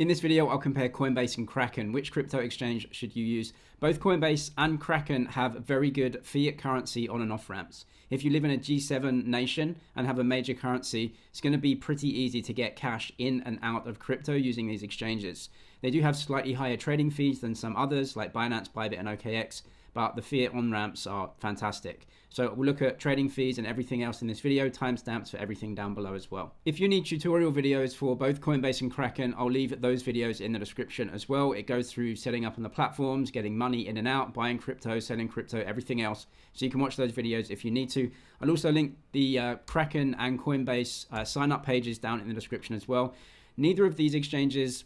In this video, I'll compare Coinbase and Kraken. Which crypto exchange should you use? Both Coinbase and Kraken have very good fiat currency on and off ramps. If you live in a G7 nation and have a major currency, it's going to be pretty easy to get cash in and out of crypto using these exchanges. They do have slightly higher trading fees than some others like Binance, Bybit, and OKX, but the fiat on-ramps are fantastic. So we'll look at trading fees and everything else in this video, timestamps for everything down below as well. If you need tutorial videos for both Coinbase and Kraken, I'll leave those videos in the description as well. It goes through setting up on the platforms, getting money in and out, buying crypto, selling crypto, everything else. So you can watch those videos if you need to. I'll also link the Kraken and Coinbase sign-up pages down in the description as well. Neither of these exchanges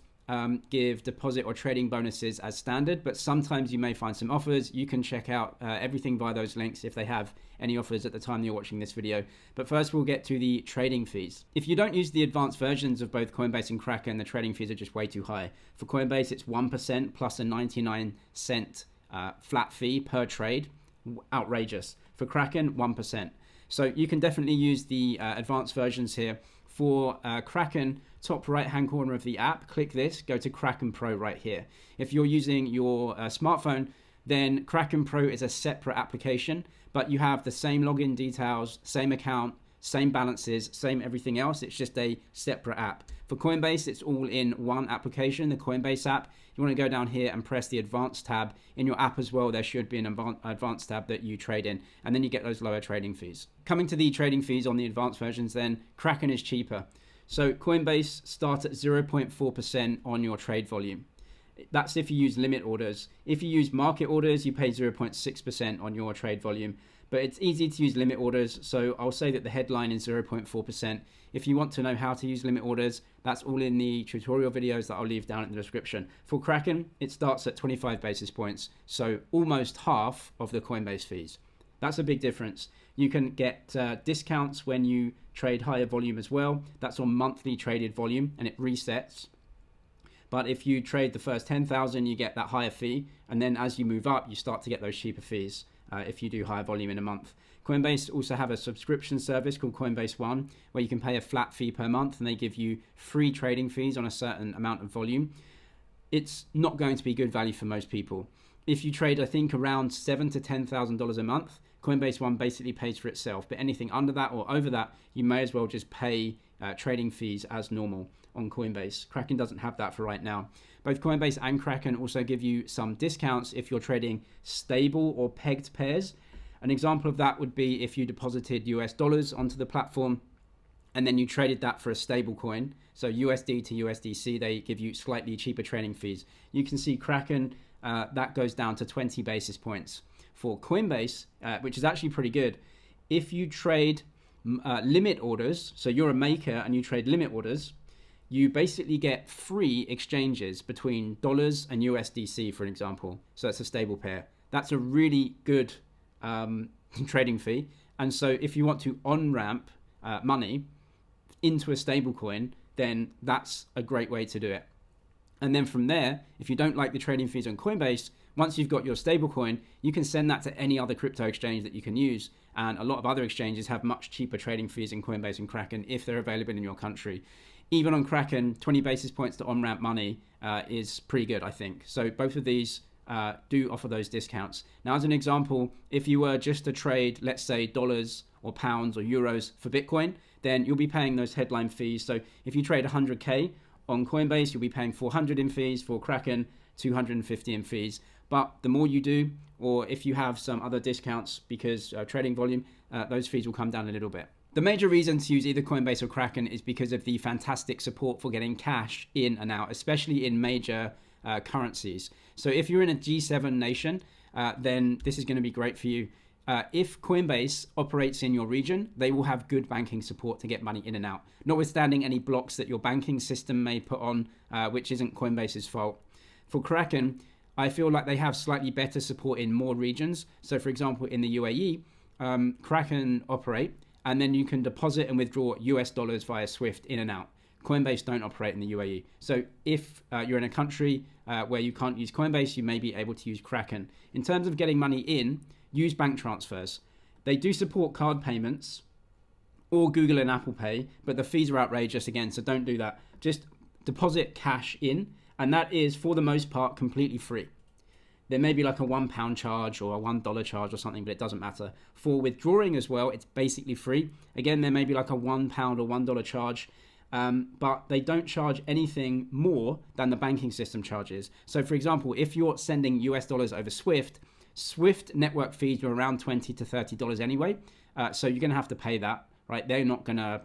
give deposit or trading bonuses as standard, but sometimes you may find some offers. You can check out everything via those links if they have any offers at the time you're watching this video. But first we'll get to the trading fees. If you don't use the advanced versions of both Coinbase and Kraken, the trading fees are just way too high. For Coinbase, it's 1% plus a 99-cent flat fee per trade. Outrageous. For Kraken, 1%. So you can definitely use the advanced versions here. For Kraken, top right hand corner of the app, click this, go to Kraken Pro right here. If you're using your smartphone, then Kraken Pro is a separate application, but you have the same login details, same account, same balances, same everything else. It's just a separate app. For Coinbase, it's all in one application, the Coinbase app. You want to go down here and press the advanced tab. In your app as well, there should be an advanced tab that you trade in, and then you get those lower trading fees. Coming to the trading fees on the advanced versions then, Kraken is cheaper. So Coinbase starts at 0.4% on your trade volume. That's if you use limit orders. If you use market orders, you pay 0.6% on your trade volume. But it's easy to use limit orders, so I'll say that the headline is 0.4%. If you want to know how to use limit orders, that's all in the tutorial videos that I'll leave down in the description. For Kraken, it starts at 25 basis points, so almost half of the Coinbase fees. That's a big difference. You can get discounts when you trade higher volume as well. That's on monthly traded volume, and it resets. But if you trade the first 10,000, you get that higher fee, and then as you move up, you start to get those cheaper fees. If you do higher volume in a month. Coinbase also have a subscription service called Coinbase One, where you can pay a flat fee per month and they give you free trading fees on a certain amount of volume. It's not going to be good value for most people. If you trade, I think, around $7,000 to $10,000 a month, Coinbase One basically pays for itself. But anything under that or over that, you may as well just pay trading fees as normal on Coinbase. Kraken doesn't have that for right now. Both Coinbase and Kraken also give you some discounts if you're trading stable or pegged pairs. An example of that would be if you deposited US dollars onto the platform and then you traded that for a stable coin. So USD to USDC, they give you slightly cheaper trading fees. You can see Kraken, that goes down to 20 basis points. For Coinbase, which is actually pretty good, if you trade limit orders, so you're a maker and you trade limit orders, you basically get free exchanges between dollars and USDC, for example. So it's a stable pair. That's a really good trading fee. And so if you want to on-ramp money into a stable coin, then that's a great way to do it. And then from there, if you don't like the trading fees on Coinbase, once you've got your stable coin, you can send that to any other crypto exchange that you can use. And a lot of other exchanges have much cheaper trading fees in Coinbase and Kraken if they're available in your country. Even on Kraken, 20 basis points to on-ramp money is pretty good, I think. So both of these do offer those discounts. Now, as an example, if you were just to trade, let's say, dollars or pounds or euros for Bitcoin, then you'll be paying those headline fees. So if you trade 100K on Coinbase, you'll be paying 400 in fees. For Kraken, 250 in fees. But the more you do, or if you have some other discounts because trading volume, those fees will come down a little bit. The major reason to use either Coinbase or Kraken is because of the fantastic support for getting cash in and out, especially in major currencies. So if you're in a G7 nation, then this is going to be great for you. If Coinbase operates in your region, they will have good banking support to get money in and out, notwithstanding any blocks that your banking system may put on, which isn't Coinbase's fault. For Kraken, I feel like they have slightly better support in more regions. So for example, in the UAE, Kraken operate, and then you can deposit and withdraw US dollars via Swift in and out. Coinbase don't operate in the UAE. So if you're in a country where you can't use Coinbase, you may be able to use Kraken. In terms of getting money in, use bank transfers. They do support card payments or Google and Apple Pay, but the fees are outrageous again, so don't do that. Just deposit cash in, and that is for the most part completely free. There may be like a £1 charge or a $1 charge or something, but it doesn't matter. For withdrawing as well, it's basically free. Again, there may be like a £1 or $1 charge, but they don't charge anything more than the banking system charges. So for example, if you're sending US dollars over Swift network fees are around $20 to $30 anyway. So you're going to have to pay that, right? They're not going to,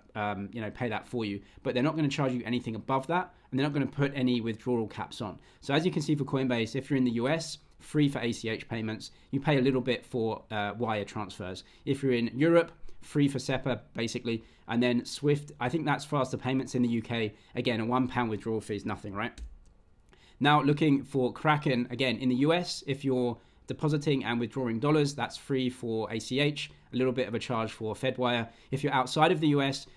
pay that for you, but they're not going to charge you anything above that. And they're not going to put any withdrawal caps on. So as you can see for Coinbase, if you're in the US, free for ACH payments. You pay a little bit for wire transfers. If you're in Europe, free for SEPA, basically. And then Swift, I think that's faster payments in the UK. Again, a £1 withdrawal fee is nothing, right? Now, looking for Kraken, again, in the US, if you're depositing and withdrawing dollars, that's free for ACH, a little bit of a charge for FedWire. If you're outside of the US,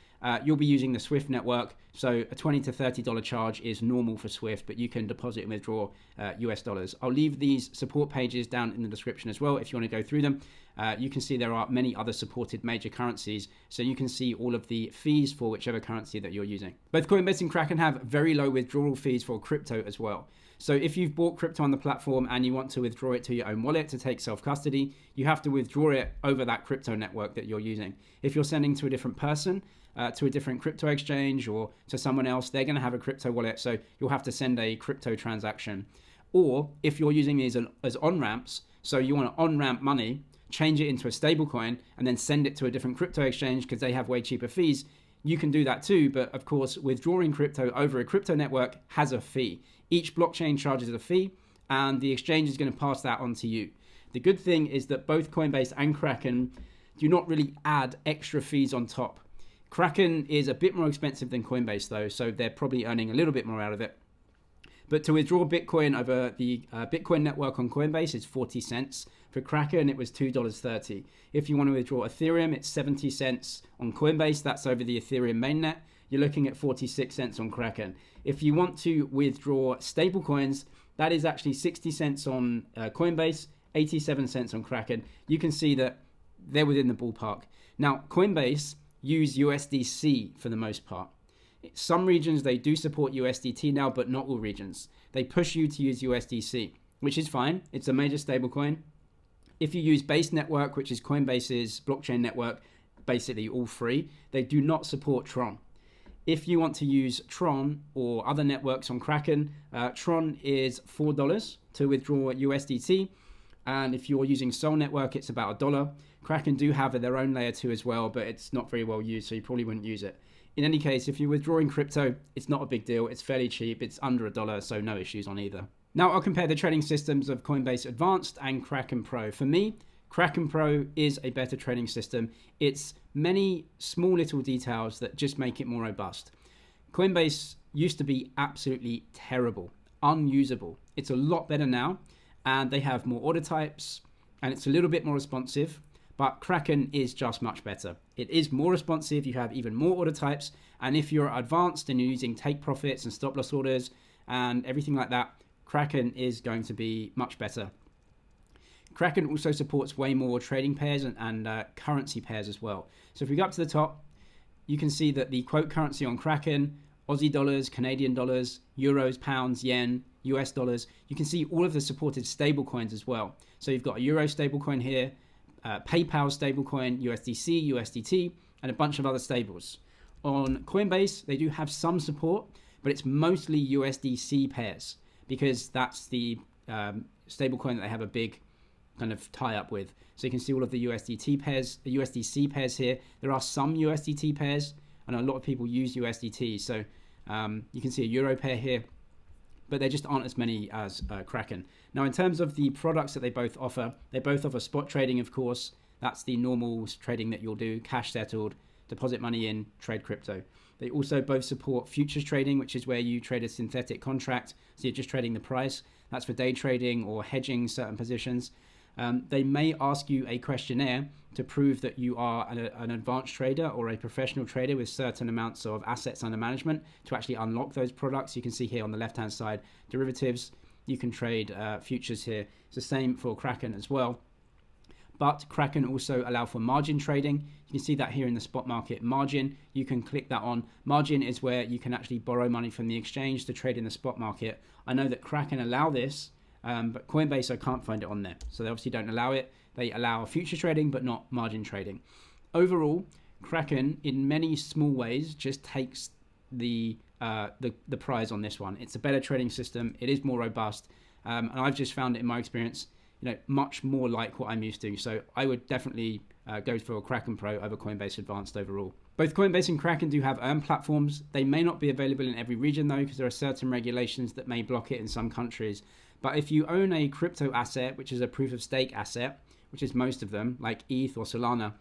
you'll be using the Swift network. So a $20 to $30 charge is normal for Swift, but you can deposit and withdraw US dollars. I'll leave these support pages down in the description as well if you want to go through them. You can see there are many other supported major currencies, so you can see all of the fees for whichever currency that you're using. Both Coinbase and Kraken have very low withdrawal fees for crypto as well. So if you've bought crypto on the platform and you want to withdraw it to your own wallet to take self-custody, you have to withdraw it over that crypto network that you're using. If you're sending to a different person, to a different crypto exchange or to someone else, they're going to have a crypto wallet, so you'll have to send a crypto transaction. Or if you're using these as on-ramps, so you want to on-ramp money, change it into a stable coin, and then send it to a different crypto exchange because they have way cheaper fees, you can do that too. But of course, withdrawing crypto over a crypto network has a fee. Each blockchain charges a fee, and the exchange is going to pass that on to you. The good thing is that both Coinbase and Kraken do not really add extra fees on top. Kraken is a bit more expensive than Coinbase though, so they're probably earning a little bit more out of it. But to withdraw Bitcoin over the Bitcoin network on Coinbase is 40 cents. For Kraken, it was $2.30. If you want to withdraw Ethereum, it's 70 cents on Coinbase. That's over the Ethereum mainnet. You're looking at 46 cents on Kraken. If you want to withdraw stablecoins, that is actually 60 cents on Coinbase, 87 cents on Kraken. You can see that they're within the ballpark. Now, Coinbase use USDC for the most part. Some regions, they do support USDT now, but not all regions. They push you to use USDC, which is fine. It's a major stablecoin. If you use Base Network, which is Coinbase's blockchain network, basically all free, they do not support Tron. If you want to use Tron or other networks on Kraken, Tron is $4 to withdraw USDT. And if you're using Sol Network, it's about $1. Kraken do have their own layer 2 as well, but it's not very well used, so you probably wouldn't use it. In any case, if you're withdrawing crypto, it's not a big deal. It's fairly cheap. It's under $1, so no issues on either. Now I'll compare the trading systems of Coinbase Advanced and Kraken Pro. For me, Kraken Pro is a better trading system. It's many small little details that just make it more robust. Coinbase used to be absolutely terrible, unusable. It's a lot better now, and they have more order types, and it's a little bit more responsive. But Kraken is just much better. It is more responsive, you have even more order types, and if you're advanced and you're using take profits and stop loss orders and everything like that, Kraken is going to be much better. Kraken also supports way more trading pairs and currency pairs as well. So if we go up to the top, you can see that the quote currency on Kraken, Aussie dollars, Canadian dollars, euros, pounds, yen, US dollars, you can see all of the supported stable coins as well. So you've got a euro stablecoin here, PayPal stablecoin, USDC, USDT, and a bunch of other stables. On Coinbase, they do have some support, but it's mostly USDC pairs because that's the stablecoin that they have a big kind of tie-up with. So you can see all of the USDT pairs, the USDC pairs here. There are some USDT pairs, and a lot of people use USDT. So you can see a euro pair here, but there just aren't as many as Kraken. Now, in terms of the products that they both offer spot trading, of course. That's the normal trading that you'll do, cash settled, deposit money in, trade crypto. They also both support futures trading, which is where you trade a synthetic contract. So you're just trading the price. That's for day trading or hedging certain positions. They may ask you a questionnaire to prove that you are an advanced trader or a professional trader with certain amounts of assets under management to actually unlock those products. You can see here on the left-hand side, derivatives. You can trade futures here. It's the same for Kraken as well. But Kraken also allow for margin trading. You can see that here in the spot market margin. You can click that on. Margin is where you can actually borrow money from the exchange to trade in the spot market. I know that Kraken allow this, but Coinbase, I can't find it on there. So they obviously don't allow it. They allow future trading, but not margin trading. Overall, Kraken, in many small ways, just takes the prize on this one. It's a better trading system. It is more robust. And I've just found it in my experience, much more like what I'm used to. So I would definitely go for Kraken Pro over Coinbase Advanced overall. Both Coinbase and Kraken do have earn platforms. They may not be available in every region though, because there are certain regulations that may block it in some countries. But if you own a crypto asset, which is a proof of stake asset, which is most of them, like ETH or Solana,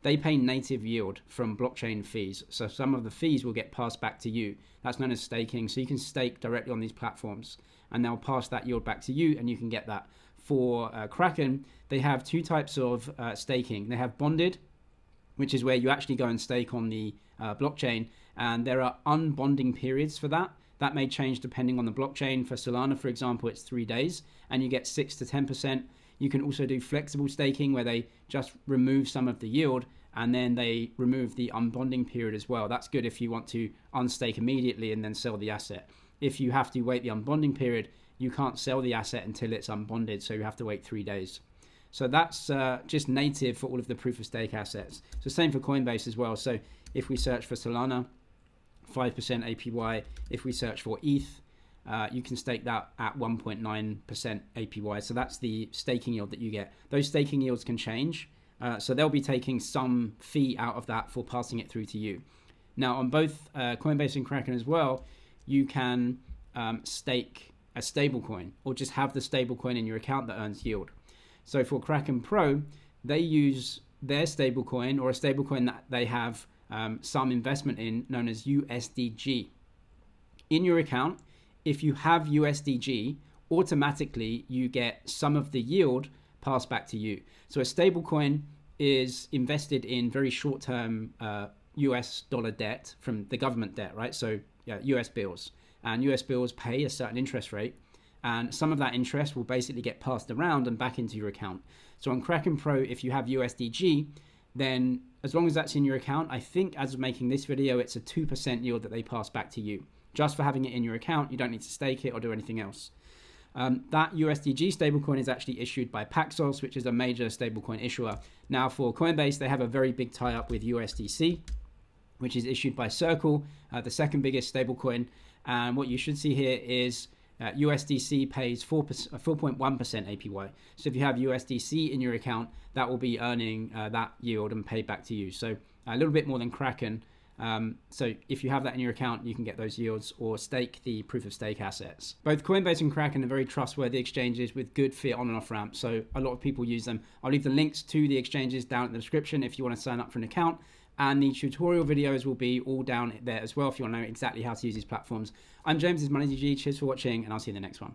they pay native yield from blockchain fees. So some of the fees will get passed back to you. That's known as staking. So you can stake directly on these platforms and they'll pass that yield back to you and you can get that. For Kraken, they have two types of staking. They have bonded, which is where you actually go and stake on the blockchain. And there are unbonding periods for that. That may change depending on the blockchain. For Solana, for example, it's 3 days and you get 6 to 10%. You can also do flexible staking where they just remove some of the yield and then they remove the unbonding period as well. That's good if you want to unstake immediately and then sell the asset. If you have to wait the unbonding period, you can't sell the asset until it's unbonded, so you have to wait 3 days. So that's just native for all of the proof of stake assets. So same for Coinbase as well. So if we search for Solana, 5% APY. If we search for ETH, you can stake that at 1.9% APY. So that's the staking yield that you get. Those staking yields can change. So they'll be taking some fee out of that for passing it through to you. Now on both Coinbase and Kraken as well, you can stake a stable coin or just have the stable coin in your account that earns yield. So for Kraken Pro, they use their stable coin or a stable coin that they have some investment in known as USDG. In your account, if you have USDG, automatically you get some of the yield passed back to you. So a stable coin is invested in very short-term US dollar debt from the government debt, right? So yeah, US bills. And US bills pay a certain interest rate. And some of that interest will basically get passed around and back into your account. So on Kraken Pro, if you have USDG, then as long as that's in your account, I think as of making this video, it's a 2% yield that they pass back to you. Just for having it in your account, you don't need to stake it or do anything else. That USDG stablecoin is actually issued by Paxos, which is a major stablecoin issuer. Now for Coinbase, they have a very big tie-up with USDC, which is issued by Circle, the second biggest stablecoin. And what you should see here is USDC pays 4.1% APY. So if you have USDC in your account, that will be earning that yield and paid back to you. So a little bit more than Kraken. So if you have that in your account, you can get those yields or stake the proof of stake assets. Both Coinbase and Kraken are very trustworthy exchanges with good fiat on and off ramps. So a lot of people use them. I'll leave the links to the exchanges down in the description if you want to sign up for an account. And the tutorial videos will be all down there as well if you want to know exactly how to use these platforms. I'm James, this is MoneyDG. Cheers for watching, and I'll see you in the next one.